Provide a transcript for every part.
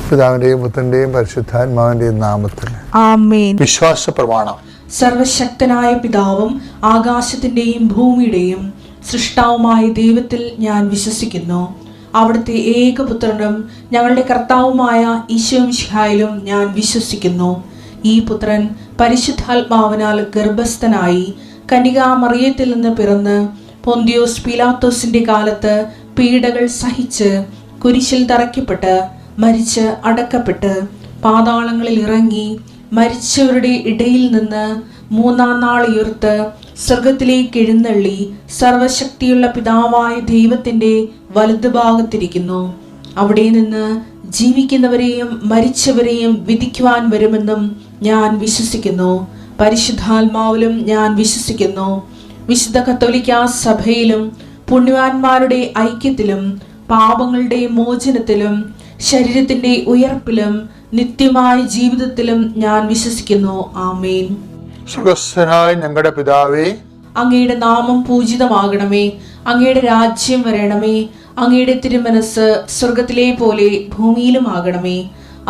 പിതാവിന്റെയും പുത്രന്റെയും പരിശുദ്ധാത്മാവിന്റെയും നാമത്തിൽ ആമേൻ. വിശ്വാസ പ്രമാണം. സർവശക്തനായ പിതാവും ആകാശത്തിന്റെയും ഭൂമിയുടെയും സൃഷ്ടാവുമായ ദൈവത്തിൽ ഞാൻ വിശ്വസിക്കുന്നു. അവിടുത്തെ ഏകപുത്രനും ഞങ്ങളുടെ കർത്താവുമായ ഈശോമിശിഹായിലും ഞാൻ വിശ്വസിക്കുന്നു. ഈ പുത്രൻ പരിശുദ്ധാത്മാവിനാൽ ഗർഭസ്ഥനായി കന്യകാമറിയത്തിൽ നിന്ന് പിറന്ന് പൊന്തിയോസ് പീലാത്തോസിന്റെ കാലത്ത് പീഡകൾ സഹിച്ച് കുരിശിൽ തറയ്ക്കപ്പെട്ട് മരിച്ച് അടക്കപ്പെട്ട് പാതാളങ്ങളിൽ ഇറങ്ങി മരിച്ചവരുടെ ഇടയിൽ നിന്ന് മൂന്നാം നാൾ ഉയർത്ത് സ്വർഗത്തിലേക്ക് എഴുന്നള്ളി സർവശക്തിയുള്ള പിതാവായ ദൈവത്തിന്റെ വലതുഭാഗത്തിരിക്കുന്നു. അവിടെ നിന്ന് ജീവിക്കുന്നവരെയും മരിച്ചവരെയും വിധിക്കുവാൻ വരുമെന്നും ഞാൻ വിശ്വസിക്കുന്നു. പരിശുദ്ധാത്മാവിലും ഞാൻ വിശ്വസിക്കുന്നു. വിശുദ്ധ കത്തോലിക്കാ സഭയിലും പുണ്യവാന്മാരുടെ ഐക്യത്തിലും പാപങ്ങളുടെ മോചനത്തിലും ശരീരത്തിന്റെ ഉയർപ്പിലും നിത്യമായ ജീവിതത്തിലും ഞാൻ വിശ്വസിക്കുന്നു. ആമേൻ. സ്വർഗ്ഗസ്ഥനായ ഞങ്ങളുടെ പിതാവേ, അങ്ങയുടെ നാമം പൂജിതമാകണമേ. അങ്ങയുടെ രാജ്യം വരണമേ. അങ്ങയുടെ തിരുമനസ് സ്വർഗത്തിലെ പോലെ ഭൂമിയിലും ആകണമേ.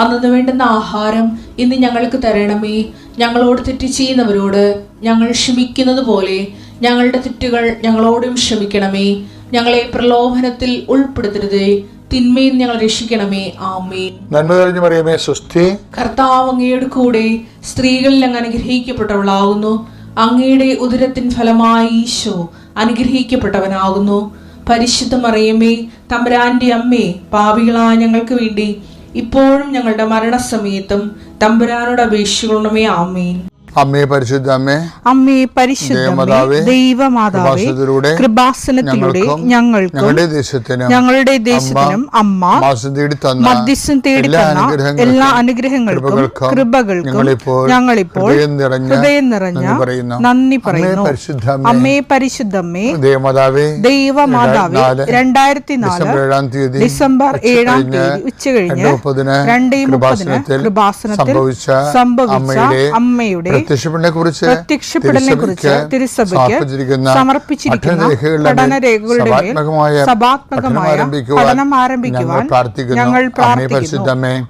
അന്നു വേണ്ടുന്ന ആഹാരം ഇന്ന് ഞങ്ങൾക്ക് തരണമേ. ഞങ്ങളോട് തെറ്റ് ചെയ്യുന്നവരോട് ഞങ്ങൾ ക്ഷമിക്കുന്നത് പോലെ ഞങ്ങളുടെ തെറ്റുകൾ ഞങ്ങളോടും ക്ഷമിക്കണമേ. ഞങ്ങളെ പ്രലോഭനത്തിൽ ഉൾപ്പെടുത്തരുതേ, തിന്മയിൽ ഞങ്ങൾ രക്ഷിക്കണമേ. ആമേൻ. നന്മ നിറഞ്ഞ മറിയമേ, സ്വസ്തി. കർത്താവ് അങ്ങയുടെ കൂടെ സ്ത്രീകളിൽ അങ്ങ് അനുഗ്രഹിക്കപ്പെട്ടവളാകുന്നു. അങ്ങയുടെ ഉദരത്തിൻ ഫലമായി ഈശോ അനുഗ്രഹിക്കപ്പെട്ടവനാകുന്നു. പരിശുദ്ധ മറിയമേ, തമ്പുരാന്റെ അമ്മേ, പാപികളായ ഞങ്ങൾക്ക് വേണ്ടി ഇപ്പോഴും ഞങ്ങളുടെ മരണസമയത്തും തമ്പുരാനോട് അപേക്ഷിക്കണമേ. ആമേൻ. അമ്മേ പരിശുദ്ധ അമ്മേ, അമ്മേ പരിശുദ്ധ ദൈവമാതാവേ, കൃപാസനത്തിലൂടെ ഞങ്ങൾക്കും ഞങ്ങളുടെ ദേശത്തിനും അമ്മ മധ്യസ്ഥം തേടി തന്ന എല്ലാ അനുഗ്രഹങ്ങൾക്കും കൃപകൾക്കും ഞങ്ങളിപ്പോൾ ഹൃദയം നിറഞ്ഞ നന്ദി പറയുന്നു. അമ്മേ പരിശുദ്ധമ്മേ, ദൈവമാതാവേ, 2004 ഡിസംബർ 7 ഉച്ചകഴിഞ്ഞ് 2:30 കൃപാസനത്തിൽ സംഭവിച്ച അമ്മയുടെ പ്രത്യക്ഷപ്പെടലിനെക്കുറിച്ച് തിരുസഭയ്ക്ക് സമർപ്പിച്ചിരിക്കുന്ന പഠനരേഖകളുടെ മേൽ സഭാത്മകമായ പഠനം ആരംഭിക്കുവാൻ ഞങ്ങൾ പ്രാർത്ഥിക്കുന്നു.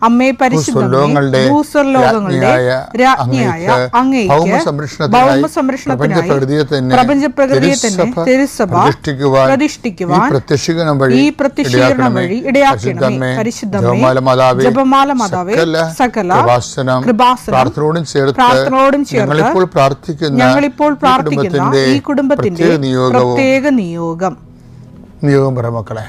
അമ്മേ പരിശുദ്ധമേ, ഭൂസ്വർലോകങ്ങളുടെ രാജ്ഞിയായ അങ്ങേയ്ക്ക് ഭൗമസംരക്ഷണത്തിനായി പ്രപഞ്ചപ്രകൃതിയെ തന്നെ തിരുസഭ പ്രതിഷ്ഠിക്കുവാൻ ഈ പ്രത്യക്ഷീകരണം വഴി ഇടയാക്കണമേ. പരിശുദ്ധമേ, ജപമാല മാതാവേ, സകല കൃപാസനം പ്രാർത്ഥനയോടും ഞങ്ങളിപ്പോൾ പ്രാർത്ഥിക്കുന്ന ഈ കുടുംബത്തിന്റെ പ്രത്യേക നിയോഗം പറ മക്കളെ.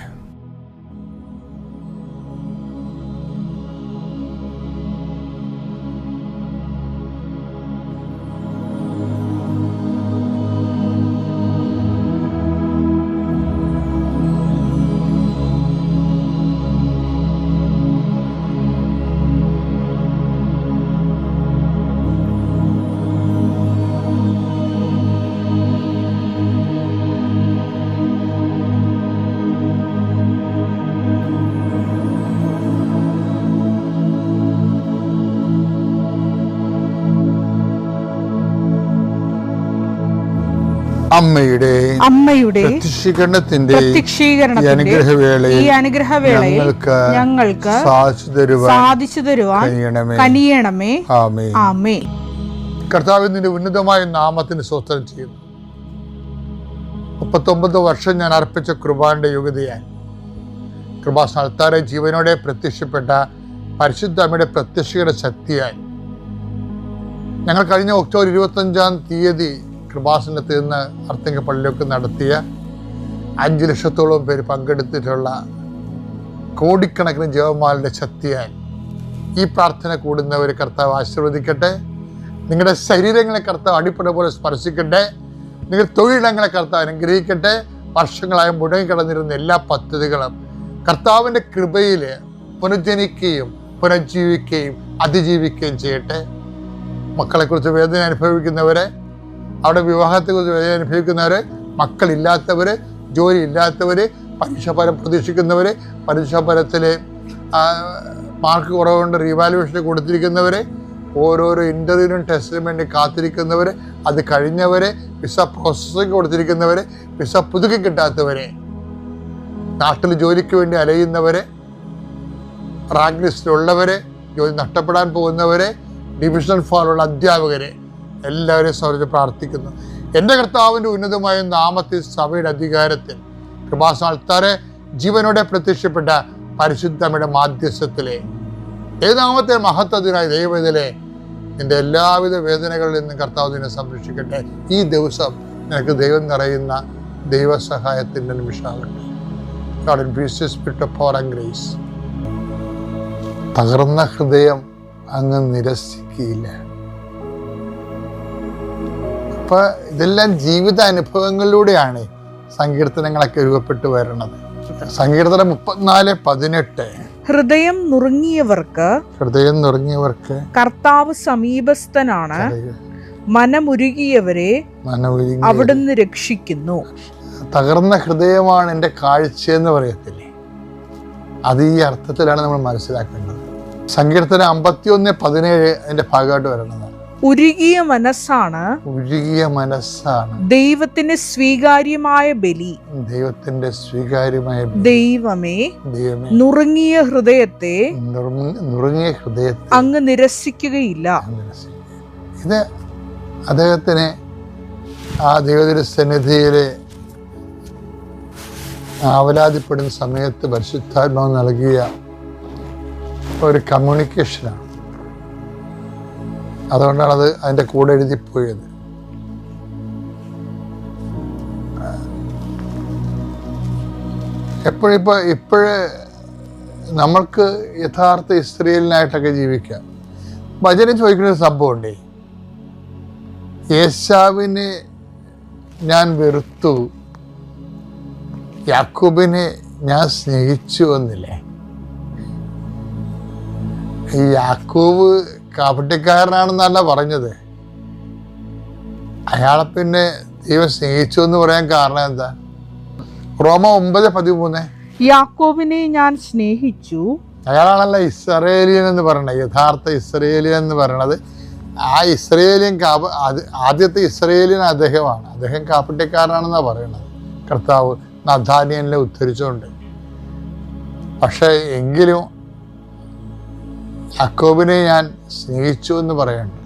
അമ്മയുടെ പ്രത്യക്ഷീകരണത്തിന്റെ ഈ അനുഗ്രഹവേളയിൽ ഞങ്ങൾക്ക് സാധിച്ചു തരുവാൻ കനിയണമേ. ആമേൻ. കർത്താവിന്റെ ഉന്നതമായ നാമത്തിന് സ്തോത്രം ചെയ്യുന്നു. 39 വർഷം ഞാൻ അർപ്പിച്ച കൃപാന്റെ യുഗതിയായി കൃപാസ്ഥാനത്താറെ ജീവനോടെ പ്രത്യക്ഷപ്പെട്ട പരിശുദ്ധ അമ്മയുടെ പ്രത്യക്ഷീകരണ ശക്തിയായി ഞങ്ങൾ കഴിഞ്ഞ ഒക്ടോബർ 25 കൃപാസനത്തിൽ നിന്ന് അർത്തിങ്ക പള്ളിയൊക്കെ നടത്തിയ 5 ലക്ഷത്തോളം പേര് പങ്കെടുത്തിട്ടുള്ള കോടിക്കണക്കിന് ജപമാലയുടെ ശക്തിയായി ഈ പ്രാർത്ഥന കൂടുന്നവർ കർത്താവ് ആശീർവദിക്കട്ടെ. നിങ്ങളുടെ ശരീരങ്ങളെ കർത്താവ് അടിപ്പട പോലെ സ്പർശിക്കട്ടെ. നിങ്ങളുടെ തൊഴിലിടങ്ങളെ കർത്താവ് അനുഗ്രഹിക്കട്ടെ. വർഷങ്ങളായി മുടങ്ങിക്കിടന്നിരുന്ന എല്ലാ പദ്ധതികളും കർത്താവിൻ്റെ കൃപയിൽ പുനർജനിക്കുകയും പുനർജീവിക്കുകയും അതിജീവിക്കുകയും ചെയ്യട്ടെ. മക്കളെക്കുറിച്ച് വേദന അനുഭവിക്കുന്നവരെ, അവിടെ വിവാഹത്തെക്കുറിച്ച് വേദന അനുഭവിക്കുന്നവർ, മക്കളില്ലാത്തവർ, ജോലി ഇല്ലാത്തവർ, പരീക്ഷാഫലം പ്രതീക്ഷിക്കുന്നവർ, പരീക്ഷാഫലത്തിൽ മാർക്ക് കുറവുകൊണ്ട് റീവാലുവേഷൻ കൊടുത്തിരിക്കുന്നവർ, ഓരോരോ ഇൻ്റർവ്യൂവിനും ടെസ്റ്റിനും വേണ്ടി കാത്തിരിക്കുന്നവർ, അത് കഴിഞ്ഞവർ, വിസ പ്രോസസ്സിങ് കൊടുത്തിരിക്കുന്നവർ, വിസ പുതുക്കി കിട്ടാത്തവർ, നാട്ടിൽ ജോലിക്ക് വേണ്ടി അലയുന്നവർ, റാങ്ക് ലിസ്റ്റിലുള്ളവരെ, ജോലി നഷ്ടപ്പെടാൻ പോകുന്നവരെ, ഡിവിഷൻ ഫോറുള്ള അധ്യാപകരെ എല്ലാവരെയും സംബന്ധിച്ച് പ്രാർത്ഥിക്കുന്നു. എൻ്റെ കർത്താവിൻ്റെ ഉന്നതമായ നാമത്തിൽ, സഭയുടെ അധികാരത്തിൽ, കൃപാസനത്താറെ ജീവനോടെ പ്രത്യക്ഷപ്പെട്ട പരിശുദ്ധമ്മയുടെ മാധ്യസ്ഥത്തിലെ ഏതാമത്തെ മഹത്വത്തിനായി ദൈവത്തിലെ നിന്റെ എല്ലാവിധ വേദനകളിൽ നിന്നും കർത്താവ് നിന്നെ സംരക്ഷിക്കട്ടെ. ഈ ദിവസം നിനക്ക് ദൈവം നിറയുന്ന ദൈവസഹായത്തിൻ്റെ നിമിഷമാകട്ടെ. God increase the spirit of power and grace. തകർന്ന ഹൃദയം അങ്ങ് നിരസിക്കുകയില്ല. അപ്പൊ ഇതെല്ലാം ജീവിത അനുഭവങ്ങളിലൂടെയാണ് സങ്കീർത്തനങ്ങളൊക്കെ രൂപപ്പെട്ടു വരുന്നത്. സങ്കീർത്തനം 34:18 ഹൃദയം നുറുങ്ങിയവർക്ക് കർത്താവ് സമീപസ്ഥനാണ്, മനമുരുകിയവരെ അവിടുന്ന് രക്ഷിക്കുന്നു. തകർന്ന ഹൃദയമാണ് എൻ്റെ കാഴ്ചയെന്ന് പറയത്തില്ലേ, അത് ഈ അർത്ഥത്തിലാണ് നമ്മൾ മനസ്സിലാക്കേണ്ടത്. സങ്കീർത്തനം 51:17 അതിന്റെ ഭാഗമായിട്ട് വരുന്നതാണ്. ഉരുകിയ മനസ്സാണ് ദൈവത്തിന് സ്വീകാര്യമായ ബലി. ദൈവമേ, നുറുങ്ങിയ ഹൃദയത്തെ അങ്ങ് നിരസിക്കുകയില്ല. ഇത് അദ്ദേഹത്തിന് ആ ദൈവത്തിന്റെ സന്നിധിയിലെ ആവലാതിപ്പെടുന്ന സമയത്ത് പരിശുദ്ധാത്മാവ് നൽകിയ ഒരു കമ്മ്യൂണിക്കേഷനാണ്. അതുകൊണ്ടാണ് അത് അതിൻ്റെ കൂടെ എഴുതിപ്പോയത്. ഇപ്പോഴ് നമ്മൾക്ക് യഥാർത്ഥ ഇസ്രായേലിനായിട്ടൊക്കെ ജീവിക്കാം. വചനം ചോദിക്കുന്നൊരു സംഭവമുണ്ടേ, ഏശാവിനെ ഞാൻ വെറുത്തു, യാക്കോബിനെ ഞാൻ സ്നേഹിച്ചു എന്നില്ലേ. ഈ യാക്കോബ് കാപട്യക്കാരനാണെന്നല്ല പറഞ്ഞത്, അയാളെ പിന്നെ ദൈവം സ്നേഹിച്ചു എന്ന് പറയാൻ കാരണം എന്താ? റോമ 9:13 യാക്കോബിനെ ഞാൻ സ്നേഹിച്ചു. അയാളാണല്ലോ ഇസ്രായേലിയൻ എന്ന് പറയണത്, യഥാർത്ഥ ഇസ്രായേലിയൻ എന്ന് പറയണത്. ആ ഇസ്രായേലിയൻ ആദ്യത്തെ ഇസ്രായേലിയൻ അദ്ദേഹമാണ്. അദ്ദേഹം കാപട്യക്കാരനാണെന്നാണ് പറയണത് കർത്താവ് നഥാനിയലിനെ ഉദ്ധരിച്ചുകൊണ്ട്. പക്ഷെ എങ്കിലും യാക്കോബിനെ ഞാൻ സ്നേഹിച്ചു എന്ന് പറയണ്ട.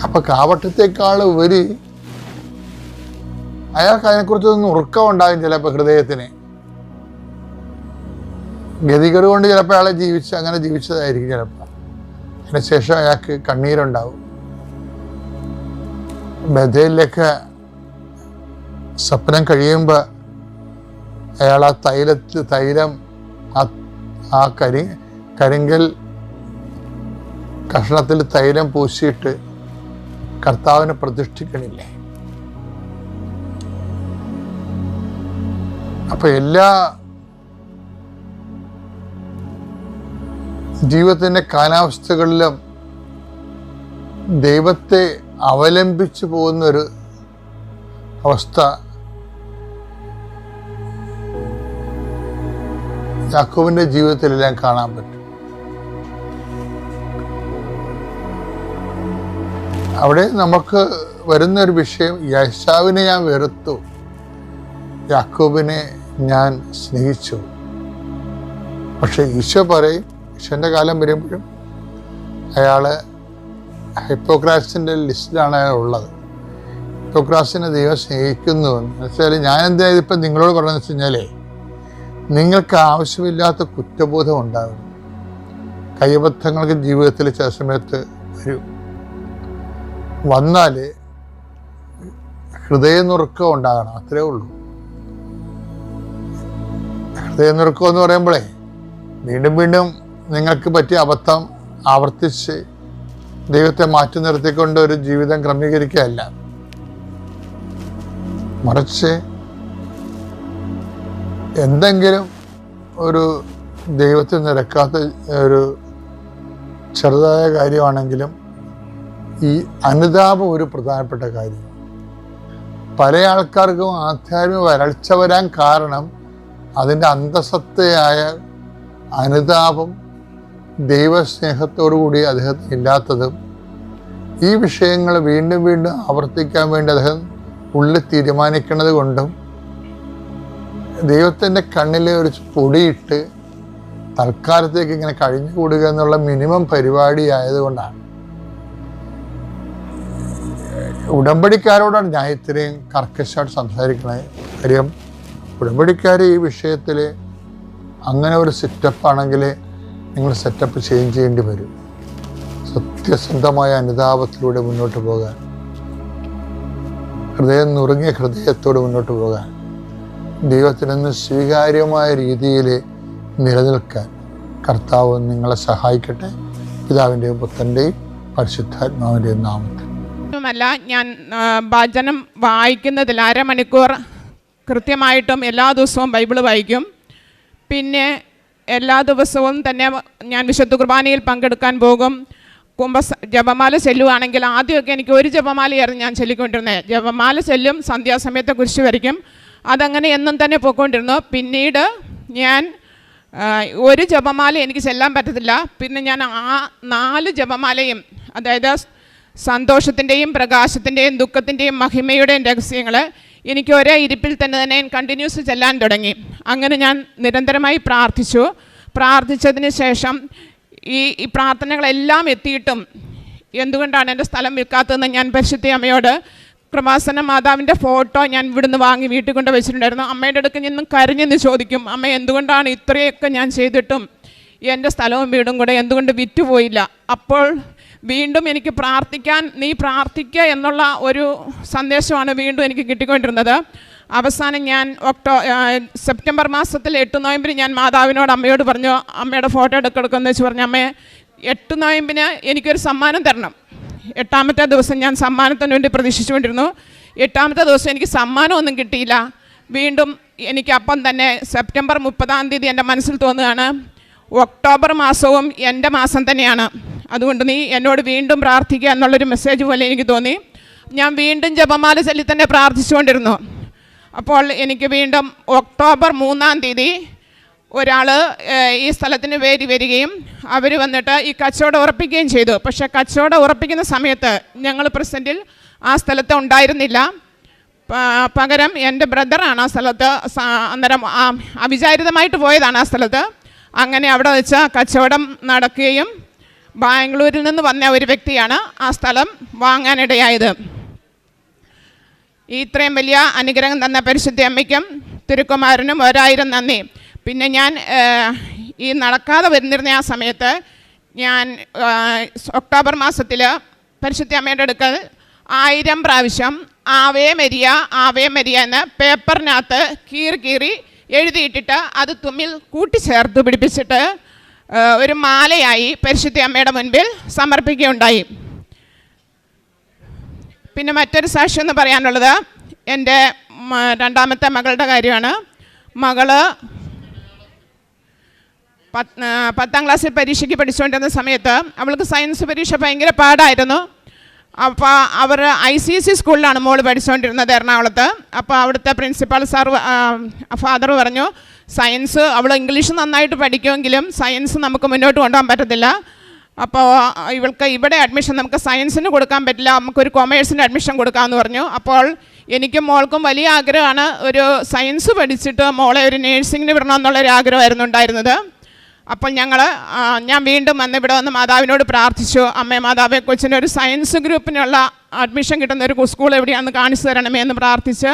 അപ്പൊ കാപട്യത്തെക്കാൾ ഉപരി അയാൾക്ക് അതിനെക്കുറിച്ചൊന്നും ഉറക്കം ഉണ്ടാകും ചിലപ്പോൾ ഹൃദയത്തിന്. ഗതികേട് കൊണ്ട് ചിലപ്പോൾ അയാളെ അങ്ങനെ ജീവിച്ചതായിരിക്കും ചിലപ്പോൾ. അതിനുശേഷം അയാൾക്ക് കണ്ണീരുണ്ടാവും. ബഥേലിലേക്ക് സ്വപ്നം കഴിയുമ്പോൾ അയാൾ ആ തൈലം ആ കരിങ്കൽ കഷ്ണത്തിൽ തൈലം പൂശിയിട്ട് കർത്താവിനെ പ്രതിഷ്ഠിക്കണില്ലേ. അപ്പൊ എല്ലാ ജീവിതത്തിന്റെ കാലാവസ്ഥകളിലും ദൈവത്തെ അവലംബിച്ചു പോകുന്നൊരു അവസ്ഥ യാക്കോബിന്റെ ജീവിതത്തിലെല്ലാം കാണാൻ പറ്റും. അവിടെ നമുക്ക് വരുന്നൊരു വിഷയം, യേശാവിനെ ഞാൻ വെറുത്തു, യാക്കോബിനെ ഞാൻ സ്നേഹിച്ചു. പക്ഷെ ഈശോ പറയും, ഈശോന്റെ കാലം വരുമ്പോഴും അയാള് ഹിപ്പോക്രാറ്റ്സിന്റെ ലിസ്റ്റിലാണ് അയാൾ ഉള്ളത്. ഹിപ്പോക്രാറ്റ്സിനെ ദൈവം സ്നേഹിക്കുന്നു എന്ന് വെച്ചാൽ, ഞാൻ എന്താ ഇതിപ്പം നിങ്ങളോട് പറഞ്ഞതെന്ന് വെച്ച് കഴിഞ്ഞാലേ, നിങ്ങൾക്ക് ആവശ്യമില്ലാത്ത കുറ്റബോധം ഉണ്ടാകും. കൈബദ്ധങ്ങൾക്ക് ജീവിതത്തിൽ ചില സമയത്ത് വന്നാൽ ഹൃദയനുറുക്കം ഉണ്ടാകണം, അത്രേ ഉള്ളൂ. ഹൃദയനുറുക്കം എന്ന് പറയുമ്പോഴേ വീണ്ടും വീണ്ടും നിങ്ങൾക്ക് പറ്റിയ അബദ്ധം ആവർത്തിച്ച് ദൈവത്തെ മാറ്റി നിർത്തിക്കൊണ്ട് ഒരു ജീവിതം ക്രമീകരിക്കുകയല്ല, മറിച്ച് എന്തെങ്കിലും ഒരു ദൈവത്തിൽ നിരക്കാത്ത ഒരു ചെറുതായ കാര്യമാണെങ്കിലും ഈ അനുതാപം ഒരു പ്രധാനപ്പെട്ട കാര്യമാണ്. പല ആൾക്കാർക്കും ആധ്യാത്മിക വരൾച്ച വരാൻ കാരണം അതിൻ്റെ അന്തസത്തയായ അനുതാപം ദൈവസ്നേഹത്തോടു കൂടി അദ്ദേഹത്തിന് ഇല്ലാത്തതും, ഈ വിഷയങ്ങൾ വീണ്ടും വീണ്ടും ആവർത്തിക്കാൻ വേണ്ടി അദ്ദേഹം ഉള്ളിൽ തീരുമാനിക്കുന്നത് കൊണ്ടും ദൈവത്തിൻ്റെ കണ്ണിൽ ഒരു പൊടിയിട്ട് തൽക്കാലത്തേക്ക് ഇങ്ങനെ കഴിഞ്ഞുകൂടുക എന്നുള്ള മിനിമം പരിപാടി ആയതുകൊണ്ടാണ്. ഉടമ്പടിക്കാരോടാണ് ഞാൻ ഇത്രയും കർക്കശമായിട്ട് സംസാരിക്കണത്. കാര്യം ഉടമ്പടിക്കാർ ഈ വിഷയത്തിൽ അങ്ങനെ ഒരു സെറ്റപ്പാണെങ്കിൽ നിങ്ങൾ സെറ്റപ്പ് ചേഞ്ച് ചെയ്യേണ്ടി വരും. സത്യസന്ധമായ അനുതാപത്തിലൂടെ മുന്നോട്ട് പോകാൻ, ഹൃദയം നുറുങ്ങിയ ഹൃദയത്തോട് മുന്നോട്ട് പോകാൻ, ദൈവത്തിനെന്ന് സ്വീകാര്യമായ രീതിയിൽ നിലനിൽക്കാൻ കർത്താവ് നിങ്ങളെ സഹായിക്കട്ടെ. പിതാവിൻ്റെയും പുത്രൻ്റെയും പരിശുദ്ധാത്മാവിൻ്റെയും നാമത്തിൽ. ല്ല ഞാൻ വചനം വായിക്കുന്നതിൽ അരമണിക്കൂർ കൃത്യമായിട്ടും എല്ലാ ദിവസവും ബൈബിള് വായിക്കും. പിന്നെ എല്ലാ ദിവസവും തന്നെ ഞാൻ വിശുദ്ധ കുർബാനയിൽ പങ്കെടുക്കാൻ പോകും. ജപമാല ചെല്ലുവാണെങ്കിൽ ആദ്യമൊക്കെ എനിക്ക് ഒരു ജപമാലയായിരുന്നു ഞാൻ ചൊല്ലിക്കൊണ്ടിരുന്നത്. ജപമാല ചെല്ലും, സന്ധ്യാസമയത്തെ കുരിശ് വരയ്ക്കും, അതങ്ങനെ എന്നും തന്നെ പോയിക്കൊണ്ടിരുന്നു. പിന്നീട് ഞാൻ ഒരു ജപമാല എനിക്ക് ചെല്ലാൻ പറ്റത്തില്ല. പിന്നെ ഞാൻ ആ 4 ജപമാലയും, അതായത് സന്തോഷത്തിൻ്റെയും പ്രകാശത്തിൻ്റെയും ദുഃഖത്തിൻ്റെയും മഹിമയുടെയും രഹസ്യങ്ങൾ എനിക്ക് ഒരേ ഇരിപ്പിൽ തന്നെ കണ്ടിന്യൂസ് ചെല്ലാൻ തുടങ്ങി. അങ്ങനെ ഞാൻ നിരന്തരമായി പ്രാർത്ഥിച്ചതിന് ശേഷം ഈ പ്രാർത്ഥനകളെല്ലാം എത്തിയിട്ടും എന്തുകൊണ്ടാണ് എൻ്റെ സ്ഥലം വിൽക്കാത്തതെന്ന് ഞാൻ പരിശുദ്ധ അമ്മയോട്, കൃപാസന മാതാവിൻ്റെ ഫോട്ടോ ഞാൻ ഇവിടുന്ന് വാങ്ങി വീട്ടിൽ കൊണ്ട് വെച്ചിട്ടുണ്ടായിരുന്നു. അമ്മയുടെ അടുക്ക് നിന്നും കരഞ്ഞെന്ന് ചോദിക്കും, അമ്മ എന്തുകൊണ്ടാണ് ഇത്രയൊക്കെ ഞാൻ ചെയ്തിട്ടും എൻ്റെ സ്ഥലവും വീടും കൂടെ എന്തുകൊണ്ട് വിറ്റുപോയില്ല? അപ്പോൾ വീണ്ടും എനിക്ക് പ്രാർത്ഥിക്കാൻ, നീ പ്രാർത്ഥിക്കുക എന്നുള്ള ഒരു സന്ദേശമാണ് വീണ്ടും എനിക്ക് കിട്ടിക്കൊണ്ടിരുന്നത്. അവസാനം ഞാൻ സെപ്റ്റംബർ മാസത്തിൽ 8 നോയമ്പിന് ഞാൻ മാതാവിനോട്, അമ്മയോട് പറഞ്ഞു, അമ്മയുടെ ഫോട്ടോ എടുക്കെടുക്കുമെന്ന് വെച്ച് പറഞ്ഞു, അമ്മേ 8 നോയമ്പിന് എനിക്കൊരു സമ്മാനം തരണം. 8ാമത്തെ ദിവസം ഞാൻ സമ്മാനത്തിന് വേണ്ടി പ്രതീക്ഷിച്ചുകൊണ്ടിരുന്നു. 8ാമത്തെ ദിവസം എനിക്ക് സമ്മാനമൊന്നും കിട്ടിയില്ല. വീണ്ടും എനിക്ക് അപ്പം തന്നെ സെപ്റ്റംബർ 30-ാം തീയതി എൻ്റെ മനസ്സിൽ തോന്നുകയാണ്, ഒക്ടോബർ മാസവും എൻ്റെ മാസം തന്നെയാണ്, അതുകൊണ്ട് നീ എന്നോട് വീണ്ടും പ്രാർത്ഥിക്കുക എന്നുള്ളൊരു മെസ്സേജ് പോലെ എനിക്ക് തോന്നി. ഞാൻ വീണ്ടും ജപമാല ചൊല്ലി തന്നെ പ്രാർത്ഥിച്ചുകൊണ്ടിരുന്നു. അപ്പോൾ എനിക്ക് വീണ്ടും ഒക്ടോബർ 3-ാം തീയതി ഒരാൾ ഈ സ്ഥലത്തിന് പേര് വരികയും അവർ വന്നിട്ട് ഈ കച്ചവടം ഉറപ്പിക്കുകയും ചെയ്തു. പക്ഷേ കച്ചവടം ഉറപ്പിക്കുന്ന സമയത്ത് ഞങ്ങൾ പ്രസൻറ്റിൽ ആ സ്ഥലത്ത് ഉണ്ടായിരുന്നില്ല. പകരം എൻ്റെ ബ്രദറാണ് ആ സ്ഥലത്ത്. അന്നേരം അവിചാരിതമായിട്ട് പോയതാണ് ആ സ്ഥലത്ത്. അങ്ങനെ അവിടെ വെച്ച് കച്ചവടം നടക്കുകയും ബാംഗ്ലൂരിൽ നിന്ന് വന്ന ഒരു വ്യക്തിയാണ് ആ സ്ഥലം വാങ്ങാനിടയായത്. ഇത്രയും വലിയ അനുഗ്രഹം തന്ന പരിശുദ്ധ അമ്മയ്ക്കും തിരുക്കുമാരനും 1000 നന്ദി. പിന്നെ ഞാൻ ഈ നടക്കാതെ വരുന്നിരുന്ന ആ സമയത്ത് ഞാൻ ഒക്ടോബർ മാസത്തിൽ പരിശുദ്ധ അമ്മയുടെ അടുക്കൽ 1000 പ്രാവശ്യം ആവേ മരിയ ആവേ മരിയ എന്ന് പേപ്പറിനകത്ത് കീറി എഴുതിയിട്ടിട്ട് അത് തുമ്മിൽ കൂട്ടിച്ചേർത്ത് പിടിപ്പിച്ചിട്ട് ഒരു മാലയായി പരിശുദ്ധ അമ്മയുടെ മുൻപിൽ സമർപ്പിക്കുകയുണ്ടായി. പിന്നെ മറ്റൊരു സാക്ഷ്യം എന്ന് പറയാനുള്ളത് എൻ്റെ 2ാമത്തെ മകളുടെ കാര്യമാണ്. മകള് 10ാം ക്ലാസ്സിൽ പരീക്ഷയ്ക്ക് പഠിച്ചുകൊണ്ടിരുന്ന സമയത്ത് അവൾക്ക് സയൻസ് പരീക്ഷ ഭയങ്കര പാടായിരുന്നു. അപ്പോൾ അവർ ICSE സ്കൂളിലാണ് മോള് പഠിച്ചുകൊണ്ടിരുന്നത് എറണാകുളത്ത്. അപ്പോൾ അവിടുത്തെ പ്രിൻസിപ്പാൾ ഫാദർ പറഞ്ഞു, സയൻസ് അവൾ ഇംഗ്ലീഷ് നന്നായിട്ട് പഠിക്കുമെങ്കിലും സയൻസ് നമുക്ക് മുന്നോട്ട് കൊണ്ടുപോകാൻ പറ്റത്തില്ല. അപ്പോൾ ഇവൾക്ക് ഇവിടെ അഡ്മിഷൻ നമുക്ക് സയൻസിന് കൊടുക്കാൻ പറ്റില്ല, നമുക്കൊരു കൊമേഴ്സിന് അഡ്മിഷൻ കൊടുക്കാമെന്ന് പറഞ്ഞു. അപ്പോൾ എനിക്കും മോൾക്കും വലിയ ആഗ്രഹമാണ്, ഒരു സയൻസ് പഠിച്ചിട്ട് മോളെ ഒരു നേഴ്സിങ്ങിന് വിടണമെന്നുള്ളൊരു ആഗ്രഹമായിരുന്നു ഉണ്ടായിരുന്നത്. അപ്പോൾ ഞാൻ വീണ്ടും ഇവിടെ വന്ന് മാതാവിനോട് പ്രാർത്ഥിച്ചു, അമ്മേ മാതാവേ കൊച്ചിനൊരു സയൻസ് ഗ്രൂപ്പിനുള്ള അഡ്മിഷൻ കിട്ടുന്ന ഒരു സ്കൂൾ എവിടെയാണെന്ന് കാണിച്ചു തരണമേ എന്ന് പ്രാർത്ഥിച്ച്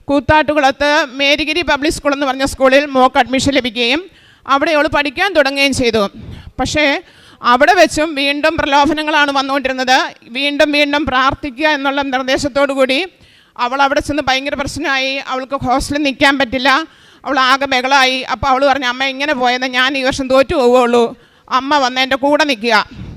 കൂത്താട്ടുകുളത്ത് മേരിഗിരി പബ്ലിക് സ്കൂൾ എന്ന് പറഞ്ഞ സ്കൂളിൽ മോക്ക് അഡ്മിഷൻ ലഭിക്കുകയും അവിടെ അവൾ പഠിക്കാൻ തുടങ്ങുകയും ചെയ്തു. പക്ഷേ അവിടെ വെച്ചും വീണ്ടും പ്രലോഭനങ്ങളാണ് വന്നുകൊണ്ടിരുന്നത്. വീണ്ടും പ്രാർത്ഥിക്കുക എന്നുള്ള നിർദ്ദേശത്തോടു കൂടി അവൾ അവിടെ ചെന്ന് ഭയങ്കര പ്രശ്നമായി. അവൾക്ക് ഹോസ്റ്റലിൽ നിൽക്കാൻ പറ്റില്ല, അവൾ ആകെ ബഹളമായി. അപ്പോൾ അവൾ പറഞ്ഞു, അമ്മ ഇങ്ങനെ പോയെന്ന് ഞാൻ ഈ വർഷം തോറ്റു പോവുകയുള്ളൂ, അമ്മ വന്ന് എൻ്റെ കൂടെ നിൽക്കുക.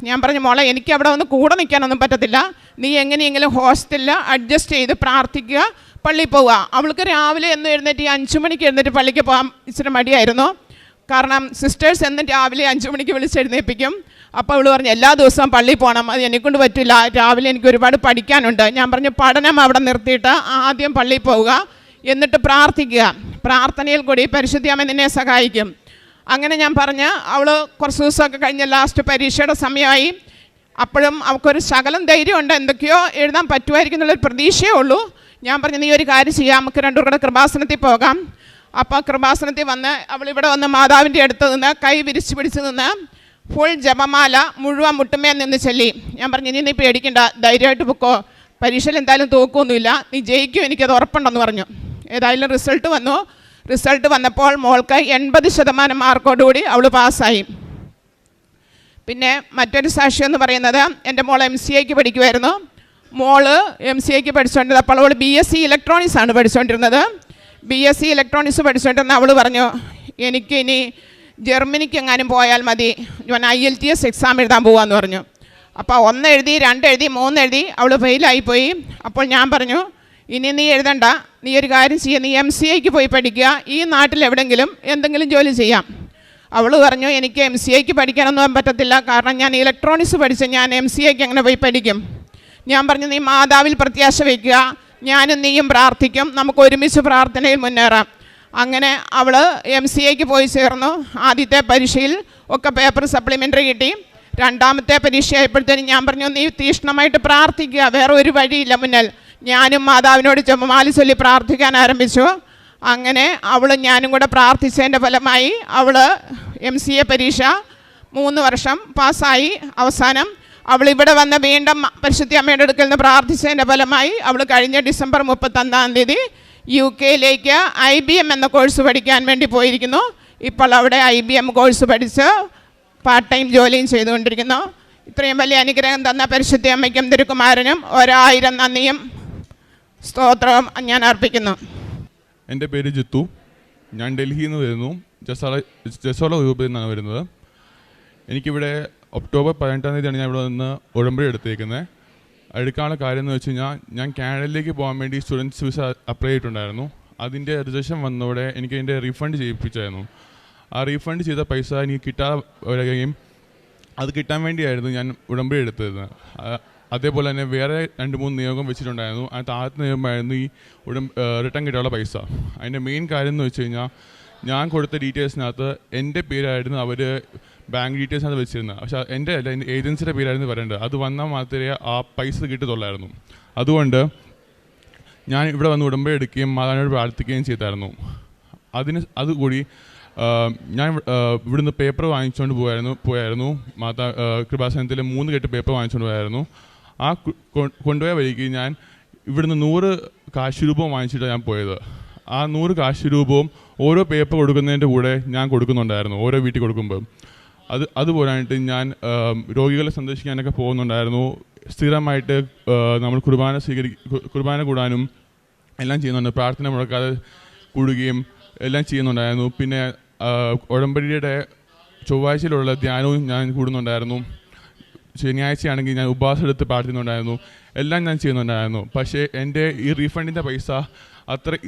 ഞാൻ പറഞ്ഞു, മോളെ എനിക്ക് അവിടെ വന്ന് കൂടെ നിൽക്കാനൊന്നും പറ്റത്തില്ല, നീ എങ്ങനെയെങ്കിലും ഹോസ്റ്റലിൽ അഡ്ജസ്റ്റ് ചെയ്ത് പ്രാർത്ഥിക്കുക, പള്ളിയിൽ പോവുക. അവൾക്ക് രാവിലെ എന്നും എഴുന്നേറ്റ് 5 മണിക്ക് എഴുന്നേറ്റ് പള്ളിക്ക് പോകാൻ ഇച്ചിരി മടിയായിരുന്നു. കാരണം സിസ്റ്റേഴ്സ് എന്നും രാവിലെ 5 മണിക്ക് വിളിച്ചെഴുന്നേൽപ്പിക്കും. അപ്പോൾ അവൾ പറഞ്ഞു, എല്ലാ ദിവസവും പള്ളിയിൽ പോകണം, അത് എന്നെക്കൊണ്ട് പറ്റില്ല, രാവിലെ എനിക്ക് ഒരുപാട് പഠിക്കാനുണ്ട്. ഞാൻ പറഞ്ഞു, പഠനം അവിടെ നിർത്തിയിട്ട് ആദ്യം പള്ളിയിൽ പോവുക, എന്നിട്ട് പ്രാർത്ഥിക്കുക, പ്രാർത്ഥനയിൽ കൂടി പരിശുദ്ധയമ്മ നിന്നെ സഹായിക്കും. അങ്ങനെ ഞാൻ പറഞ്ഞ് അവൾ കുറച്ച് ദിവസമൊക്കെ കഴിഞ്ഞ് ലാസ്റ്റ് പരീക്ഷയുടെ സമയമായി. അപ്പോഴും അവൾക്കൊരു ശകലം ധൈര്യമുണ്ട്, എന്തൊക്കെയോ എഴുതാൻ പറ്റുമായിരിക്കും എന്നുള്ളൊരു പ്രതീക്ഷയേ ഉള്ളൂ. ഞാൻ പറഞ്ഞു, നീ ഒരു കാര്യം ചെയ്യാം, നമുക്ക് 2 കൂടെ കൃപാസനത്തിൽ പോകാം. അപ്പോൾ കൃപാസനത്തിൽ വന്ന് അവളിവിടെ വന്ന് മാതാവിൻ്റെ അടുത്ത് നിന്ന് കൈ വിരിച്ച് പിടിച്ച് നിന്ന് ഫുൾ ജപമാല മുഴുവൻ മുട്ടുമേ നിന്ന് ചൊല്ലി. ഞാൻ പറഞ്ഞു, ഇനി നീ പേടിക്കണ്ട, ധൈര്യമായിട്ട് പൊക്കോ, പരീക്ഷയിൽ എന്തായാലും തോക്കൊന്നുമില്ല, നീ ജയിക്കും, എനിക്കത് ഉറപ്പുണ്ടെന്ന് പറഞ്ഞു. ഏതായാലും റിസൾട്ട് വന്നു. റിസൾട്ട് വന്നപ്പോൾ മോൾക്ക് 80% മാർക്കോടുകൂടി അവൾ പാസ്സായി. പിന്നെ മറ്റൊരു സാക്ഷി എന്ന് പറയുന്നത്, എൻ്റെ മോൾ MCAക്ക് പഠിക്കുമായിരുന്നു. മോള് MCAക്ക് പഠിച്ചുകൊണ്ടിരുന്നത്, അപ്പോൾ അവൾ BSc ഇലക്ട്രോണിക്സ് ആണ് പഠിച്ചുകൊണ്ടിരുന്നത്. BSc ഇലക്ട്രോണിക്സ് പഠിച്ചുകൊണ്ടിരുന്ന അവൾ പറഞ്ഞു, എനിക്ക് ഇനി ജർമ്മനിക്ക് എങ്ങാനും പോയാൽ മതി, ഞാൻ IELTS എക്സാം എഴുതാൻ പോകാമെന്ന് പറഞ്ഞു. അപ്പോൾ 1 എഴുതി, 2 എഴുതി, 3 എഴുതി, അവൾ ഫെയിലായിപ്പോയി. അപ്പോൾ ഞാൻ പറഞ്ഞു, ഇനി നീ എഴുതണ്ട, നീ ഒരു കാര്യം ചെയ്യുക, നീ MCAക്ക് പോയി പഠിക്കുക, ഈ നാട്ടിൽ എവിടെയെങ്കിലും എന്തെങ്കിലും ജോലി ചെയ്യാം. അവൾ പറഞ്ഞു, എനിക്ക് MCAക്ക് പഠിക്കാനൊന്നും പറ്റത്തില്ല, കാരണം ഞാൻ ഇലക്ട്രോണിക്സ് പഠിച്ച് ഞാൻ MCAക്ക് എങ്ങനെ പോയി പഠിക്കും. ഞാൻ പറഞ്ഞു, നീ മാതാവിൽ പ്രത്യാശ വയ്ക്കുക, ഞാനും നീയും പ്രാർത്ഥിക്കും, നമുക്ക് ഒരുമിച്ച് പ്രാർത്ഥനയിൽ മുന്നേറാം. അങ്ങനെ അവൾ MCAക്ക് പോയി ചേർന്നു. ആദ്യത്തെ പരീക്ഷയിൽ ഒക്കെ പേപ്പർ സപ്ലിമെൻ്ററി കിട്ടി. രണ്ടാമത്തെ പരീക്ഷ ആയപ്പോഴത്തേനും ഞാൻ പറഞ്ഞു, നീ തീക്ഷ്ണമായിട്ട് പ്രാർത്ഥിക്കുക, വേറെ ഒരു വഴിയില്ല മുന്നിൽ. ഞാനും മാതാവിനോട് ജപമാല ചൊല്ലി പ്രാർത്ഥിക്കാൻ ആരംഭിച്ചു. അങ്ങനെ അവൾ ഞാനും കൂടെ പ്രാർത്ഥിച്ചതിൻ്റെ ഫലമായി അവൾ MCA പരീക്ഷ 3 വർഷം പാസ്സായി. അവസാനം അവൾ ഇവിടെ വന്ന് വീണ്ടും പരിശുദ്ധ അമ്മയുടെ അടുക്കൽ നിന്ന് പ്രാർത്ഥിച്ചതിൻ്റെ ഫലമായി അവൾ കഴിഞ്ഞ ഡിസംബർ 31 UK IBM എന്ന കോഴ്സ് പഠിക്കാൻ വേണ്ടി പോയിരിക്കുന്നു. ഇപ്പോൾ അവിടെ IBM കോഴ്സ് പഠിച്ച് പാർട്ട് ടൈം ജോലിയും ചെയ്തുകൊണ്ടിരിക്കുന്നു. ഇത്രയും വലിയ അനുഗ്രഹം തന്ന പരിശുദ്ധ അമ്മയ്ക്കും തിരുക്കുമാരനും 1000 നന്ദിയും സ്തോത്രവും ഞാൻ അർപ്പിക്കുന്നു. എൻ്റെ പേര് ജിത്തു. ഞാൻ ഡൽഹിയിൽ നിന്ന് വരുന്നു. ജസോള രൂപയിൽ നിന്നാണ് വരുന്നത്. എനിക്കിവിടെ ഒക്ടോബർ 18 ഞാൻ ഇവിടെ നിന്ന് ഉടമ്പടി എടുത്തേക്കുന്നത്. എടുക്കാനുള്ള കാര്യം എന്ന് വെച്ച് കഴിഞ്ഞാൽ, ഞാൻ കാനഡയിലേക്ക് പോകാൻ വേണ്ടി സ്റ്റുഡൻസ് വിസ അപ്ലൈ ചെയ്തിട്ടുണ്ടായിരുന്നു. അതിൻ്റെ റിജക്ഷൻ വന്നതോടെ എനിക്ക് അതിൻ്റെ റീഫണ്ട് ചെയ്യിപ്പിച്ചായിരുന്നു. ആ റീഫണ്ട് ചെയ്ത പൈസ എനിക്ക് കിട്ടാതെ വരികയും അത് കിട്ടാൻ വേണ്ടിയായിരുന്നു ഞാൻ ഉടമ്പടി എടുത്തത്. അതേപോലെ തന്നെ വേറെ 2-3 നിയോഗം വെച്ചിട്ടുണ്ടായിരുന്നു. ആ താഴത്തെ നിയമമായിരുന്നു ഈ റിട്ടേൺ കിട്ടാനുള്ള പൈസ. അതിൻ്റെ മെയിൻ കാര്യം എന്ന് വെച്ച് കഴിഞ്ഞാൽ, ഞാൻ കൊടുത്ത ഡീറ്റെയിൽസിനകത്ത് എൻ്റെ പേരായിരുന്നു അവർ ബാങ്ക് ഡീറ്റെയിൽസിനകത്ത് വെച്ചിരുന്നത്. പക്ഷേ എൻ്റെ അല്ല, എൻ്റെ ഏജൻസിയുടെ പേരായിരുന്നു വരേണ്ടത്. അത് വന്നാൽ മാത്രമേ ആ പൈസ കിട്ടത്തുള്ളായിരുന്നു. അതുകൊണ്ട് ഞാൻ ഇവിടെ വന്ന് ഉടമ്പടി എടുക്കുകയും മാതാവിനോട് പ്രാർത്ഥിക്കുകയും ചെയ്തായിരുന്നു. അതുകൂടി ഞാൻ ഇവിടുന്ന് പേപ്പർ വാങ്ങിച്ചുകൊണ്ട് പോയായിരുന്നു. കൃപാസനത്തിൽ 3 കെട്ട് പേപ്പർ വാങ്ങിച്ചുകൊണ്ട് പോയായിരുന്നു. ആ കൊണ്ടുപോയ വഴിക്ക് ഞാൻ ഇവിടുന്ന് 100 കാശ് രൂപവും വാങ്ങിച്ചിട്ടാണ് ഞാൻ പോയത്. ആ 100 കാശ് രൂപവും ഓരോ പേപ്പർ കൊടുക്കുന്നതിൻ്റെ കൂടെ ഞാൻ കൊടുക്കുന്നുണ്ടായിരുന്നു, ഓരോ വീട്ടിൽ കൊടുക്കുമ്പോൾ. അതുപോലായിട്ട് ഞാൻ രോഗികളെ സന്ദർശിക്കാനൊക്കെ പോകുന്നുണ്ടായിരുന്നു. സ്ഥിരമായിട്ട് നമ്മൾ കുർബാന കൂടാനും എല്ലാം ചെയ്യുന്നുണ്ട്. പ്രാർത്ഥന മുടക്കാതെ കൂടുകയും എല്ലാം ചെയ്യുന്നുണ്ടായിരുന്നു. പിന്നെ ഉടമ്പടിയുടെ ചൊവ്വാഴ്ചയിലുള്ള ധ്യാനവും ഞാൻ കൂടുന്നുണ്ടായിരുന്നു. ശനിയാഴ്ചയാണെങ്കിൽ ഞാൻ ഉപവാസം എടുത്ത് പ്രാർത്ഥിക്കുന്നുണ്ടായിരുന്നു. എല്ലാം ഞാൻ ചെയ്യുന്നുണ്ടായിരുന്നു. പക്ഷേ എൻ്റെ ഈ റീഫണ്ടിൻ്റെ പൈസ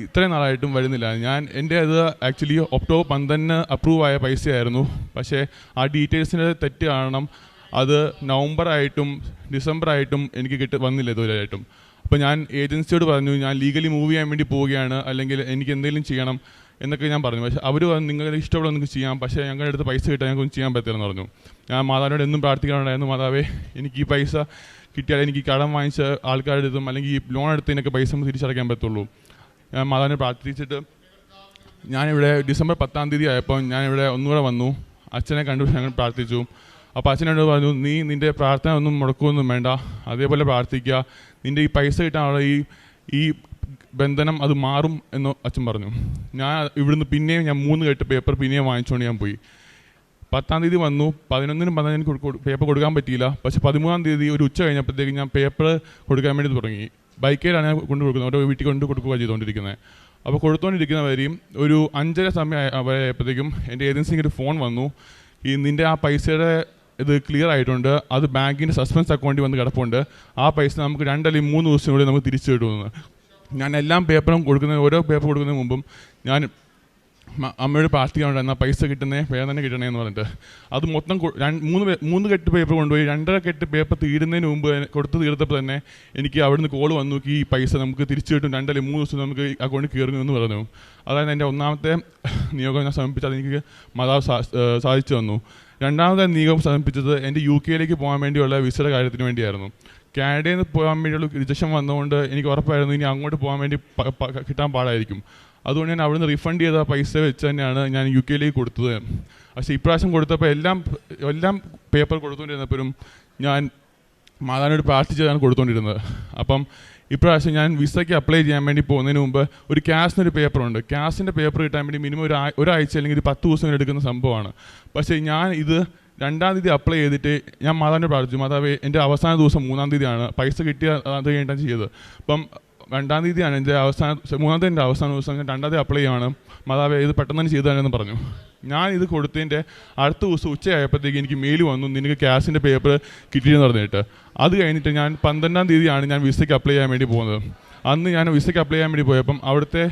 ഇത്രയും നാളായിട്ടും വരുന്നില്ല. എൻ്റെ അത് ആക്ച്വലി ഒക്ടോബർ 12 അപ്രൂവ് ആയ പൈസയായിരുന്നു. പക്ഷേ ആ ഡീറ്റെയിൽസിൻ്റെ തെറ്റ് കാരണം അത് നവംബറായിട്ടും ഡിസംബറായിട്ടും എനിക്ക് വന്നില്ല ഇതുവരെയായിട്ടും. അപ്പോൾ ഞാൻ ഏജൻസിയോട് പറഞ്ഞു, ഞാൻ ലീഗലി മൂവ് ചെയ്യാൻ വേണ്ടി പോവുകയാണ്, അല്ലെങ്കിൽ എനിക്ക് എന്തെങ്കിലും ചെയ്യണം എന്നൊക്കെ ഞാൻ പറഞ്ഞു. പക്ഷേ അവർ നിങ്ങളുടെ ഇഷ്ടമുള്ള നിങ്ങൾക്ക് ചെയ്യാം, പക്ഷേ ഞങ്ങളുടെ അടുത്ത് പൈസ കിട്ടാൻ ഞങ്ങൾക്കൊന്നും ചെയ്യാൻ പറ്റില്ലെന്ന് പറഞ്ഞു. ഞാൻ മാതാവിനോട് എന്നും പ്രാർത്ഥിക്കാനുണ്ടായിരുന്നു, മാതാവേ എനിക്ക് ഈ പൈസ കിട്ടിയാൽ എനിക്ക് കടം വാങ്ങിച്ച ആൾക്കാരുടെ അടുത്തും അല്ലെങ്കിൽ ഈ ലോൺ എടുത്തതിനൊക്കെ പൈസ തിരിച്ചടയ്ക്കാൻ പറ്റുള്ളൂ. ഞാൻ മാതാവിനെ പ്രാർത്ഥിച്ചിട്ട് ഞാനിവിടെ ഡിസംബർ 10 ആയപ്പോൾ ഞാനിവിടെ ഒന്നുകൂടെ വന്നു. അച്ഛനെ കണ്ടു ഞങ്ങൾ പ്രാർത്ഥിച്ചു. അപ്പോൾ അച്ഛനോട് പറഞ്ഞു, നീ നിൻ്റെ പ്രാർത്ഥന ഒന്നും മുടക്കുകയൊന്നും വേണ്ട, അതേപോലെ പ്രാർത്ഥിക്കുക, നിൻ്റെ ഈ പൈസ കിട്ടാനുള്ള ഈ ബന്ധനം അത് മാറും എന്ന് അച്ഛൻ പറഞ്ഞു. ഞാൻ ഇവിടുന്ന് പിന്നെയും ഞാൻ 3 കെട്ട് പേപ്പർ പിന്നെയും വാങ്ങിച്ചുകൊണ്ട് ഞാൻ പോയി. 10 വന്നു. 11-നും 15-നും എനിക്ക് പേപ്പർ കൊടുക്കാൻ പറ്റിയില്ല. പക്ഷേ 13 ഒരു ഉച്ച കഴിഞ്ഞപ്പോഴത്തേക്ക് ഞാൻ പേപ്പർ കൊടുക്കാൻ വേണ്ടി തുടങ്ങി. ബൈക്കിലാണ് ഞാൻ കൊടുക്കുന്നത്, ഓരോ വീട്ടിൽ കൊടുക്കുക ചെയ്തുകൊണ്ടിരിക്കുന്നത്. അപ്പോൾ കൊടുത്തുകൊണ്ടിരിക്കുന്ന വരെയും ഒരു 5:30 സമയം ആയപ്പോഴത്തേക്കും എൻ്റെ ഏജൻസിക്ക് ഒരു ഫോൺ വന്നു. നിൻ്റെ ആ പൈസയുടെ ഇത് ക്ലിയർ ആയിട്ടുണ്ട്, അത് ബാങ്കിൻ്റെ സസ്പെൻസ് അക്കൗണ്ടിൽ വന്ന് കിടപ്പുണ്ട്, ആ പൈസ നമുക്ക് 2 അല്ലെങ്കിൽ 3 ദിവസത്തിനുള്ളിൽ നമുക്ക് തിരിച്ചു കിട്ടുമെന്ന്. ഞാൻ എല്ലാ പേപ്പറും ഓരോ പേപ്പർ കൊടുക്കുന്നതിന് മുമ്പും ഞാൻ അമ്മയോട് പ്രാർത്ഥിക്കാനുണ്ടായിരുന്നു, പൈസ കിട്ടുന്നേ വേറെ തന്നെ കിട്ടണേ എന്ന് പറഞ്ഞിട്ട്. അത് മൊത്തം 3 കെട്ട് പേപ്പർ കൊണ്ടുപോയി 2.5 കെട്ട് പേപ്പർ തീരുന്നതിന് മുമ്പ് തീർത്തപ്പോൾ തന്നെ എനിക്ക് അവിടുന്ന് കോൾ വന്നു, ഈ പൈസ നമുക്ക് തിരിച്ചു കിട്ടും, 2 അല്ലെങ്കിൽ 3 ദിവസം നമുക്ക് അക്കൗണ്ടിൽ കയറുന്നു പറഞ്ഞു. അതായത് എൻ്റെ ഒന്നാമത്തെ നിയോഗം ഞാൻ സമർപ്പിച്ചത്, അതെനിക്ക് മാതാവ് സാധിച്ചു തന്നു. രണ്ടാമത്തെ നിയോഗം സമർപ്പിച്ചത് എൻ്റെ UK പോകാൻ വേണ്ടിയുള്ള വിസയുടെ കാര്യത്തിന് വേണ്ടിയായിരുന്നു. കാനഡയിൽ നിന്ന് പോകാൻ വേണ്ടിയുള്ള റിജക്ഷൻ വന്നതുകൊണ്ട് എനിക്ക് ഉറപ്പായിരുന്നു ഇനി അങ്ങോട്ട് പോകാൻ വേണ്ടി കിട്ടാൻ പാടായിരിക്കും. അതുകൊണ്ട് ഞാൻ അവിടുന്ന് റീഫണ്ട് ചെയ്ത പൈസ വെച്ച് തന്നെയാണ് ഞാൻ UK കൊടുത്തത്. പക്ഷേ ഇപ്രാവശ്യം കൊടുത്തപ്പോൾ എല്ലാം പേപ്പർ കൊടുത്തുകൊണ്ടിരുന്നപ്പോഴും ഞാൻ മാതാവിനോട് പ്രാർത്ഥിച്ചതാണ് കൊടുത്തുകൊണ്ടിരുന്നത്. അപ്പം ഇപ്രാവശ്യം ഞാൻ വിസയ്ക്ക് അപ്ലൈ ചെയ്യാൻ വേണ്ടി പോകുന്നതിന് മുമ്പ് ഒരു ക്യാഷിനൊരു പേപ്പറുണ്ട്. ക്യാഷിൻ്റെ പേപ്പർ കിട്ടാൻ വേണ്ടി മിനിമം ഒരാഴ്ച അല്ലെങ്കിൽ ഒരു 10 ദിവസം എടുക്കുന്ന സംഭവമാണ്. പക്ഷേ ഞാൻ ഇത് 2-ം തീയതി അപ്ലൈ ചെയ്തിട്ട് ഞാൻ മാതാവിനെ പ്രാർത്ഥിച്ചു, മാതാവേ എൻ്റെ അവസാന ദിവസം 3-ം തീയതിയാണ്, പൈസ കിട്ടിയ അത് കഴിഞ്ഞിട്ടാണ് ചെയ്തത്. അപ്പം 2-ം തീയതിയാണ് എൻ്റെ 3-ം തീയതി എൻ്റെ അവസാന ദിവസം. ഞാൻ 2-ം തീയതി അപ്ലൈ ചെയ്യുകയാണ്, മാതാവേ ഇത് പെട്ടെന്ന് തന്നെ ചെയ്തു തരാമെന്ന് പറഞ്ഞു. ഞാൻ ഇത് കൊടുത്തതിൻ്റെ അടുത്ത ദിവസം ഉച്ചയായപ്പോഴത്തേക്ക് എനിക്ക് മെയിൽ വന്നു, നിനക്ക് ക്യാഷിൻ്റെ പേപ്പർ കിട്ടിയെന്ന് പറഞ്ഞിട്ട്. അത് കഴിഞ്ഞിട്ട് ഞാൻ 12-ം തീയതിയാണ് ഞാൻ വിസയ്ക്ക് അപ്ലൈ ചെയ്യാൻ വേണ്ടി പോകുന്നത്. അന്ന് ഞാൻ വിസയ്ക്ക് അപ്ലൈ ചെയ്യാൻ വേണ്ടി പോയപ്പം അവിടുത്തെ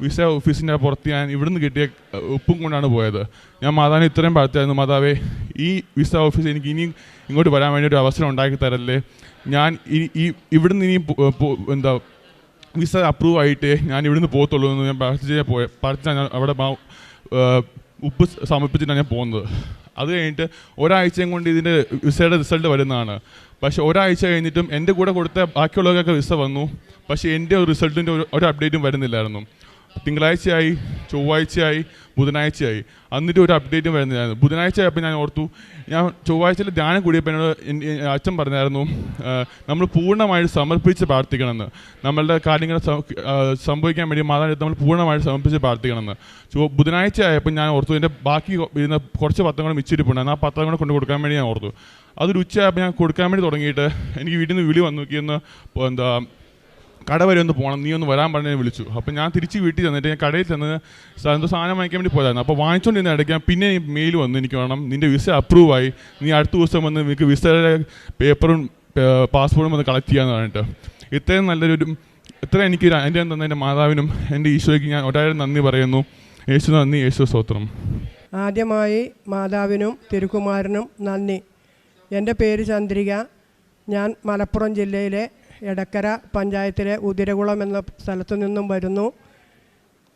വിസ ഓഫീസിൻ്റെ പുറത്ത് ഞാൻ ഇവിടുന്ന് കിട്ടിയ ഉപ്പും കൊണ്ടാണ് പോയത്. ഞാൻ മാതാവിനെ ഇത്രയും പ്രാർത്ഥിച്ചായിരുന്നു, മാതാവേ ഈ വിസ ഓഫീസ് എനിക്ക് ഇനിയും ഇങ്ങോട്ട് വരാൻ വേണ്ടി ഒരു അവസരം ഉണ്ടാക്കി തരല്ലേ, ഞാൻ ഇവിടുന്ന് ഇനി എന്താ വിസ അപ്രൂവ് ആയിട്ട് ഞാൻ ഇവിടുന്ന് പോകത്തുള്ളൂ എന്ന് ഞാൻ പ്രാർത്ഥിച്ചാൽ ഞാൻ അവിടെ ഉപ്പ് സമർപ്പിച്ചിട്ടാണ് ഞാൻ പോകുന്നത്. അത് കഴിഞ്ഞിട്ട് ഒരാഴ്ചയും കൊണ്ട് ഇതിൻ്റെ വിസയുടെ റിസൾട്ട് വരുന്നതാണ്. പക്ഷേ ഒരാഴ്ച കഴിഞ്ഞിട്ടും എൻ്റെ കൂടെ കൊടുത്ത ബാക്കിയുള്ളവർക്കൊക്കെ വിസ വന്നു, പക്ഷേ എൻ്റെ റിസൾട്ടിൻ്റെ ഒരു അപ്ഡേറ്റും വരുന്നില്ലായിരുന്നു. തിങ്കളാഴ്ചയായി, ചൊവ്വാഴ്ചയായി, ബുധനാഴ്ചയായി, എന്നിട്ട് ഒരു അപ്ഡേറ്റും വരുന്നില്ലായിരുന്നു. ബുധനാഴ്ച ആയപ്പോൾ ഞാൻ ഓർത്തു, ഞാൻ ചൊവ്വാഴ്ചയിൽ ധ്യാനം കൂടിയപ്പോൾ എന്നോട് അച്ഛൻ പറഞ്ഞായിരുന്നു നമ്മൾ പൂർണ്ണമായിട്ട് സമർപ്പിച്ച് പ്രാർത്ഥിക്കണമെന്ന്, നമ്മളുടെ കാര്യങ്ങൾ സംഭവിക്കാൻ വേണ്ടി മാതാവിനെ നമ്മൾ പൂർണ്ണമായിട്ട് സമർപ്പിച്ച് പ്രാർത്ഥിക്കണമെന്ന്. ബുധനാഴ്ച ആയപ്പോൾ ഞാൻ ഓർത്തു എൻ്റെ ബാക്കി ഇരുന്ന കുറച്ച് പത്രങ്ങൾ മിച്ചിരിപ്പുണ്ടായിരുന്നു, ആ പത്രങ്ങൾ കൊണ്ട് കൊടുക്കാൻ വേണ്ടി ഞാൻ ഓർത്തു. അതൊരു ഉച്ചയായപ്പോൾ ഞാൻ കൊടുക്കാൻ വേണ്ടി തുടങ്ങിയിട്ട് എനിക്ക് വീട്ടിൽ നിന്ന് വിളി വന്നു, നോക്കിയെന്ന് എന്താ കട വരെ ഒന്ന് പോകണം, നീ ഒന്ന് വരാൻ പറഞ്ഞ് വിളിച്ചു. അപ്പോൾ ഞാൻ തിരിച്ച് വീട്ടിൽ ചെന്നിട്ട് ഞാൻ കടയിൽ ചെന്ന് എന്തോ സാധനം വാങ്ങിക്കാൻ വേണ്ടി പോയതായിരുന്നു. അപ്പോൾ വാങ്ങിച്ചുകൊണ്ടിരുന്ന ഇടയ്ക്ക് പിന്നെ മെയിൽ വന്നു, എനിക്ക് വേണം, നിൻ്റെ വിസ അപ്രൂവായി, നീ അടുത്ത ദിവസം വന്ന് നിനക്ക് വിസയുടെ പേപ്പറും പാസ്പോർട്ടും വന്ന് കളക്ട് ചെയ്യാമെന്ന് പറഞ്ഞിട്ട്. ഇത്രയും എനിക്ക് അനുഗ്രഹം തന്ന എൻ്റെ മാതാവിനും എൻ്റെ ഈശോയ്ക്ക് ഞാൻ ഒരായിരം നന്ദി പറയുന്നു. യേശു നന്ദി, യേശു സ്തോത്രം. ആദ്യമായി മാതാവിനും തിരുക്കുമാരനും നന്ദി. എൻ്റെ പേര് ചന്ദ്രിക. ഞാൻ മലപ്പുറം ജില്ലയിലെ എടക്കര പഞ്ചായത്തിലെ ഉദിരകുളം എന്ന സ്ഥലത്തു നിന്നും വരുന്നു.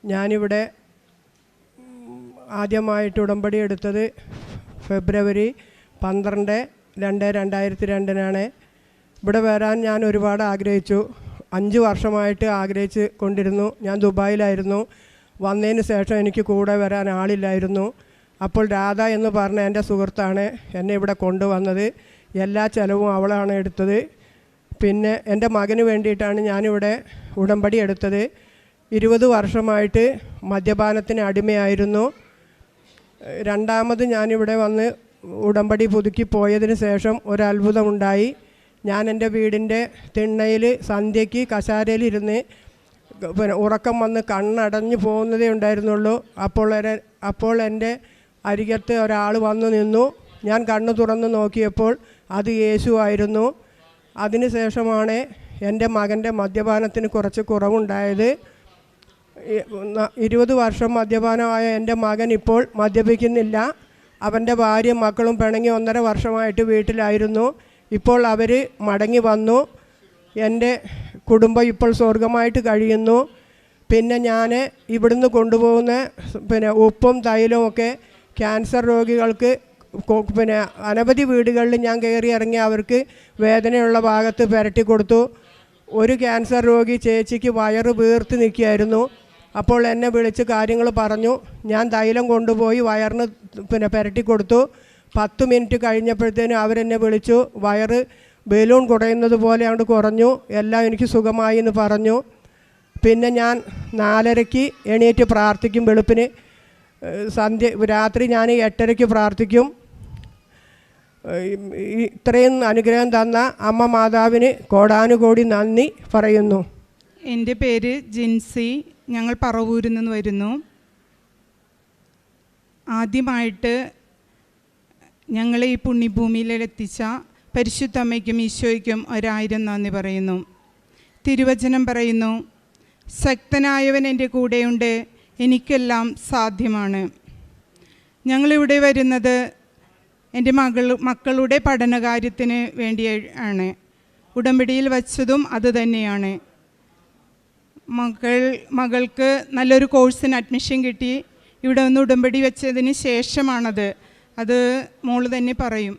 ഞാനിവിടെ ആദ്യമായിട്ട് ഉടമ്പടി എടുത്തത് ഫെബ്രുവരി 12, 2002 ഇവിടെ വരാൻ ഞാൻ ഒരുപാട് ആഗ്രഹിച്ചു. 5 വർഷമായിട്ട് ആഗ്രഹിച്ച് കൊണ്ടിരുന്നു. ഞാൻ ദുബായിലായിരുന്നു. വന്നതിന് ശേഷം എനിക്ക് കൂടെ വരാൻ ആളില്ലായിരുന്നു. അപ്പോൾ രാധ എന്ന് പറഞ്ഞ എൻ്റെ സുഹൃത്താണ് എന്നെ ഇവിടെ കൊണ്ടുവന്നത്. എല്ലാ ചിലവും അവളാണ് എടുത്തത്. പിന്നെ എൻ്റെ മകന് വേണ്ടിയിട്ടാണ് ഞാനിവിടെ ഉടമ്പടി എടുത്തത്. 20 വർഷമായിട്ട് മദ്യപാനത്തിന് അടിമയായിരുന്നു. രണ്ടാമത് ഞാനിവിടെ വന്ന് ഉടമ്പടി പുതുക്കി പോയതിന് ശേഷം ഒരത്ഭുതമുണ്ടായി. ഞാൻ എൻ്റെ വീടിൻ്റെ തിണ്ണയിൽ സന്ധ്യയ്ക്ക് കശാരയിലിരുന്ന് പിന്നെ ഉറക്കം വന്ന് കണ്ണടഞ്ഞു പോകുന്നതേ ഉണ്ടായിരുന്നുള്ളൂ. അപ്പോൾ എൻ്റെ അരികത്ത് ഒരാൾ വന്നു നിന്നു. ഞാൻ കണ്ണു തുറന്ന് നോക്കിയപ്പോൾ അത് യേശു ആയിരുന്നു. അതിനുശേഷമാണ് എൻ്റെ മകൻ്റെ മദ്യപാനത്തിന് കുറച്ച് കുറവുണ്ടായത്. 20 വർഷം മദ്യപാനമായ എൻ്റെ മകൻ ഇപ്പോൾ മദ്യപിക്കുന്നില്ല. അവൻ്റെ ഭാര്യയും മക്കളും പിണങ്ങി 1.5 വർഷമായിട്ട് വീട്ടിലായിരുന്നു. ഇപ്പോൾ അവർ മടങ്ങി വന്നു. എൻ്റെ കുടുംബം ഇപ്പോൾ സ്വർഗമായിട്ട് കഴിയുന്നു. പിന്നെ ഞാൻ ഇവിടുന്ന് കൊണ്ടുപോകുന്ന ഉപ്പും തൈലവും ഒക്കെ ക്യാൻസർ രോഗികൾക്ക് അനവധി വീടുകളിൽ ഞാൻ കയറി ഇറങ്ങി അവർക്ക് വേദനയുള്ള ഭാഗത്ത് പുരട്ടി കൊടുത്തു. ഒരു ക്യാൻസർ രോഗി ചേച്ചിക്ക് വയറ് വീർത്ത് നിൽക്കുകയായിരുന്നു. അപ്പോൾ എന്നെ വിളിച്ച് കാര്യങ്ങൾ പറഞ്ഞു. ഞാൻ തൈലം കൊണ്ടുപോയി വയറിന് പുരട്ടി കൊടുത്തു. 10 മിനിറ്റ് കഴിഞ്ഞപ്പോഴത്തേനും അവരെന്നെ വിളിച്ചു, വയറ് ബലൂൺ കുടയുന്നത് പോലെ അങ്ങോട്ട് കുറഞ്ഞു, എല്ലാം എനിക്ക് സുഖമായി എന്ന് പറഞ്ഞു. പിന്നെ ഞാൻ 4:30 എണീറ്റ് പ്രാർത്ഥിക്കും. വെളുപ്പിന് രാത്രി ഞാൻ 8:30 പ്രാർത്ഥിക്കും. ഇത്രയും അനുഗ്രഹം തന്ന അമ്മ മാതാവിന് കോടാനുകോടി നന്ദി പറയുന്നു. എൻ്റെ പേര് ജിൻസി. ഞങ്ങൾ പറവൂരിൽ നിന്ന് വരുന്നു. ആദ്യമായിട്ട് ഞങ്ങളെ ഈ പുണ്യഭൂമിയിലെത്തിച്ച പരിശുദ്ധ അമ്മയ്ക്കും ഈശോയ്ക്കും 1000 നന്ദി പറയുന്നു. തിരുവചനം പറയുന്നു, ശക്തനായവൻ എൻ്റെ കൂടെയുണ്ട്, എനിക്കെല്ലാം സാധ്യമാണ്. ഞങ്ങളിവിടെ വരുന്നത് എൻ്റെ മക്കളുടെ പഠനകാര്യത്തിന് വേണ്ടിയാണ്. ഉടമ്പടിയിൽ വച്ചതും അതുതന്നെയാണ്. മകൾക്ക് നല്ലൊരു കോഴ്സിന് അഡ്മിഷൻ കിട്ടി. ഇവിടെ ഒന്ന് ഉടമ്പടി വെച്ചതിന് ശേഷമാണത്. അത് മോള് തന്നെ പറയും.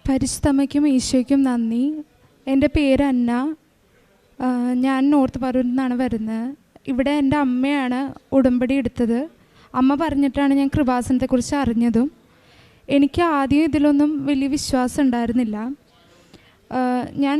പരിശുദ്ധമ്മയ്ക്കും ഈശോയ്ക്കും നന്ദി. എൻ്റെ പേര് അന്ന. ഞാൻ നോർത്ത് പറവൂരിൽ നിന്നാണ് വരുന്നത്. ഇവിടെ എൻ്റെ അമ്മയാണ് ഉടമ്പടി എടുത്തത്. അമ്മ പറഞ്ഞിട്ടാണ് ഞാൻ കൃപാസനത്തെക്കുറിച്ച് അറിഞ്ഞതും. എനിക്ക് ആദ്യം ഇതിലൊന്നും വലിയ വിശ്വാസം ഉണ്ടായിരുന്നില്ല. ഞാൻ